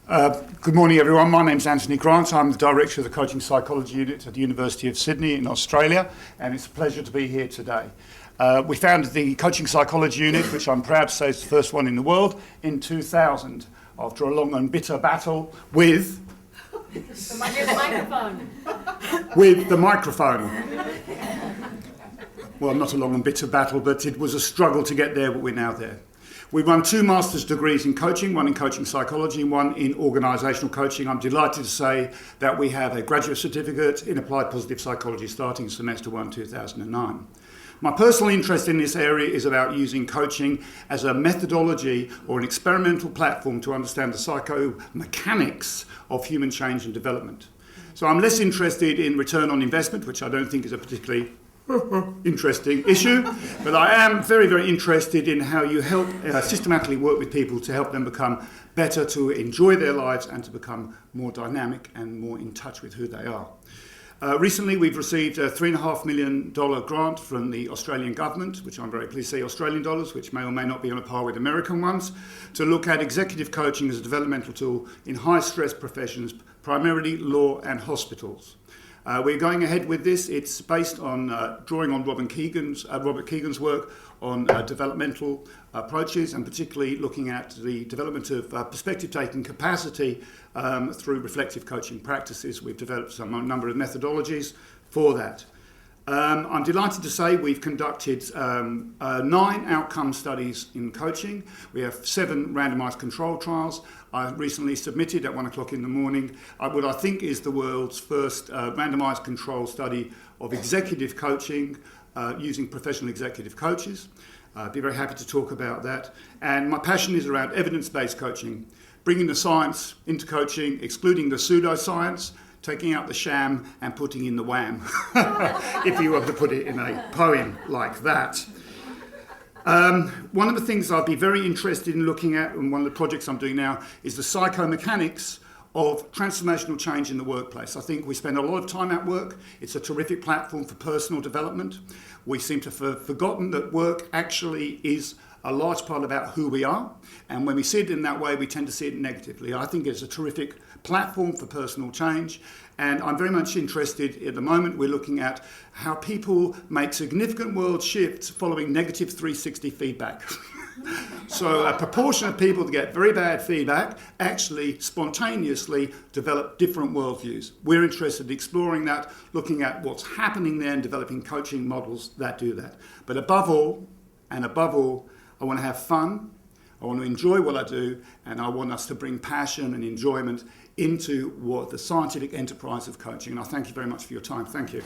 Good morning, everyone. My name's Anthony Grant. I'm the Director of the Coaching Psychology Unit at the University of Sydney in Australia, and it's a pleasure to be here today. We founded the Coaching Psychology Unit, which I'm proud to say is the first one in the world, in 2000, after a long and bitter battle with... the microphone. With the microphone. Well, not a long and bitter battle, but it was a struggle to get there, but we're now there. We run 2 master's degrees in coaching, one in coaching psychology and one in organisational coaching. I'm delighted to say that we have a graduate certificate in applied positive psychology starting semester 1, 2009. My personal interest in this area is about using coaching as a methodology or an experimental platform to understand the psychomechanics of human change and development. So I'm less interested in return on investment, which I don't think is a particularly interesting issue, but I am very, very interested in how you help systematically work with people to help them become better, to enjoy their lives and to become more dynamic and more in touch with who they are. Recently we've received a $3.5 million grant from the Australian government, which I'm very pleased to say Australian dollars, which may or may not be on a par with American ones, to look at executive coaching as a developmental tool in high stress professions, primarily law and hospitals. We're going ahead with this. It's based on drawing on Robert Keegan's work on developmental approaches, and particularly looking at the development of perspective-taking capacity through reflective coaching practices. We've developed a number of methodologies for that. I'm delighted to say we've conducted 9 outcome studies in coaching. We have 7 randomised control trials. I recently submitted at 1 o'clock in the morning what I think is the world's first randomised control study of executive coaching using professional executive coaches. I'd be very happy to talk about that. And my passion is around evidence-based coaching, bringing the science into coaching, excluding the pseudoscience, taking out the sham and putting in the wham, if you were to put it in a poem like that. One of the things I'd be very interested in looking at, and one of the projects I'm doing now, is the psychomechanics of transformational change in the workplace. I think we spend a lot of time at work. It's a terrific platform for personal development. We seem to have forgotten that work actually is a large part about who we are, and when we see it in that way, we tend to see it negatively. I think it's a terrific platform for personal change, and I'm very much interested at the moment. We're looking at how people make significant world shifts following negative 360 feedback. So a proportion of people that get very bad feedback actually spontaneously develop different worldviews. We're interested in exploring that, looking at what's happening there and developing coaching models that do that. But above all, I want to have fun, I want to enjoy what I do, and I want us to bring passion and enjoyment into what the scientific enterprise of coaching. And I thank you very much for your time. Thank you.